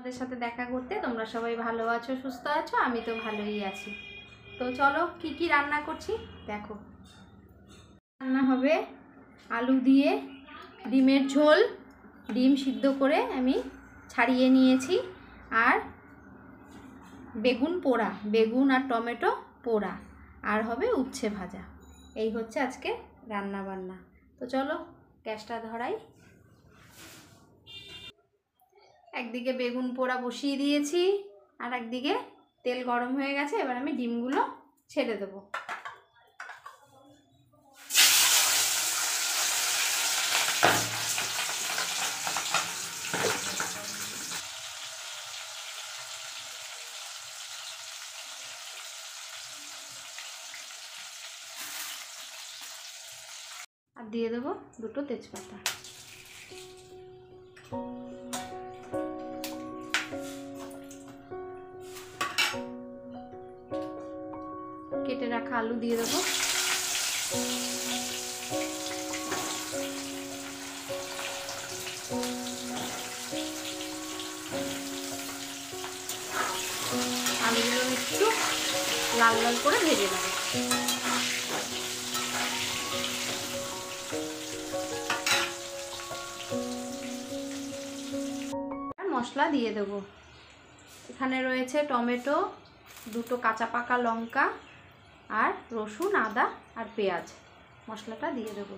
তোমাদের সাথে দেখা করতে। তোমরা সবাই ভালো আছো, সুস্থ আছো, আমি তো ভালোই আছি। তো চলো কি কি রান্না করছি দেখো। রান্না হবে আলু দিয়ে ডিমের ঝোল, ডিম সিদ্ধ করে আমি ছাড়িয়ে নিয়েছি, আর বেগুন পোড়া, বেগুন আর টমেটো পোড়া, আর হবে উচ্ছে ভাজা। এই হচ্ছে আজকে রান্না বান্না। তো চলো গ্যাসটা ধরাই। একদিকে বেগুন পোড়া বসিয়ে দিয়েছি, আর একদিকে তেল গরম হয়ে গেছে। এবার আমি ডিমগুলো ছেড়ে দেবো। আর দিয়ে দেবো দুটো তেজপাতা। কেটে রাখা আলু দিয়ে দেবো। আলুগুলো একটু লাল লাল করে ভেজে নেবো। মশলা দিয়ে দেবো। এখানে রয়েছে টমেটো, দুটো কাঁচা পাকা লঙ্কা, আর রসুন, আদা আর পেঁয়াজ। মশলাটা দিয়ে দেবো।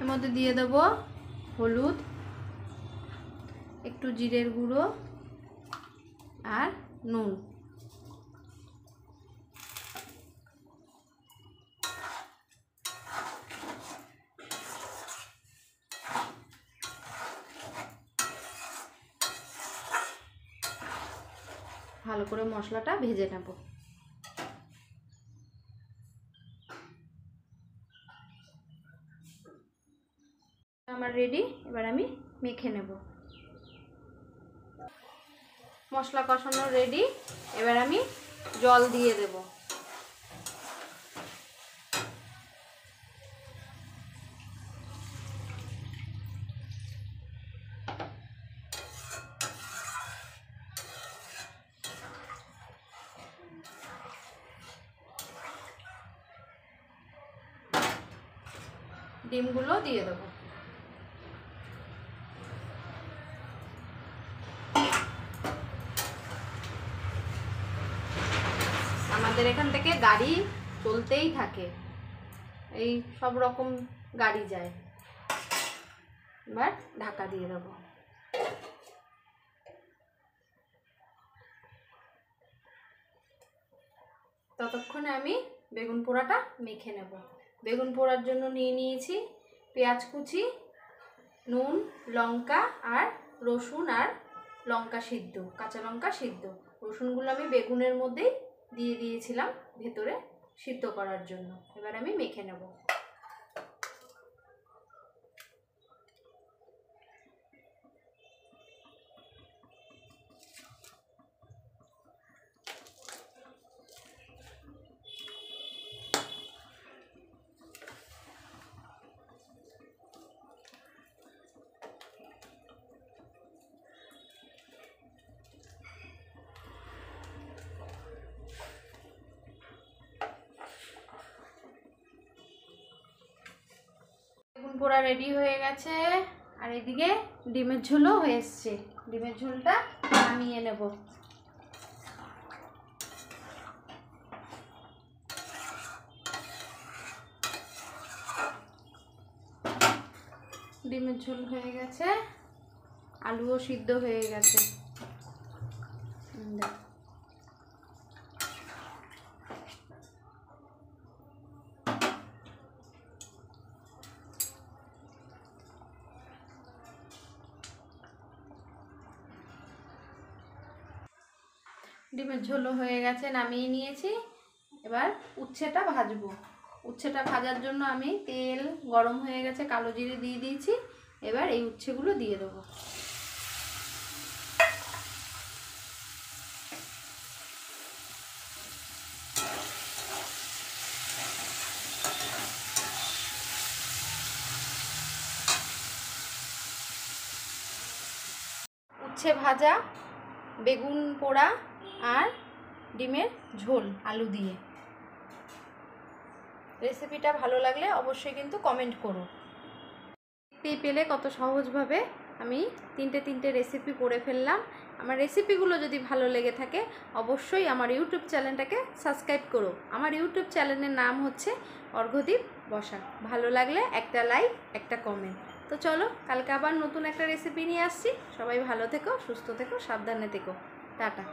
এর মধ্যে দিয়ে দেবো হলুদ, একটু জিরের গুঁড়ো আর নুন। ভালো করে মশলাটা ভেজে নেব। আমার রেডি। এবার আমি মেখে নেব। মশলা কষানো রেডি। এবার আমি জল দিয়ে দেব। ডিমগুলো দিয়ে দেবো। আমাদের এখান থেকে গাড়ি চলতেই থাকে, এই সব রকম গাড়ি যায়। এবার ঢাকা দিয়ে দেবো। ততক্ষণে আমি বেগুন পোড়াটা মেখে নেব। বেগুন পোড়ার জন্য নিয়ে নিয়েছি পেঁয়াজ কুচি, নুন, লঙ্কা আর রসুন, আর লঙ্কা সিদ্ধ, কাঁচা লঙ্কা সিদ্ধ। রসুনগুলো আমি বেগুনের মধ্যেই দিয়ে দিয়েছিলাম ভেতরে সিদ্ধ করার জন্য। এবার আমি মেখে নেব। বেগুন পোড়া রেডি হয়ে গেছে, আর এদিকে ডিমের ঝোলও হয়ে এসছে। ডিমের ঝোলটা নামিয়ে নেব। ডিমের ঝোল হয়ে গেছে, আলুও সিদ্ধ হয়ে গেছে। ডিমের ঝোলও হয়ে গেছে, নামিয়ে নিয়েছি। এবার উচ্ছেটা ভাজবো। উচ্ছেটা ভাজার জন্য আমি তেল গরম হয়ে গেছে, কালো জিরে দিয়ে দিয়েছি। এবার এই উচ্ছেগুলো দিয়ে দেবো। উচ্ছে ভাজা, বেগুন পোড়া আর ডিমের ঝোল আলু দিয়ে। রেসিপিটা ভালো লাগলে অবশ্যই কিন্তু কমেন্ট করো। দেখতেই পেলে কত সহজভাবে আমি তিনটে রেসিপি করে ফেললাম। আমার রেসিপিগুলো যদি ভালো লেগে থাকে অবশ্যই আমার ইউটিউব চ্যানেলটাকে সাবস্ক্রাইব করো। আমার ইউটিউব চ্যানেলের নাম হচ্ছে অর্ঘ্যদীপ বসাক। ভালো লাগলে একটা লাইক, একটা কমেন্ট। তো চলো, কালকে আবার নতুন একটা রেসিপি নিয়ে আসছি। সবাই ভালো থেকো, সুস্থ থেকো, সাবধানে থেকো। টাটা।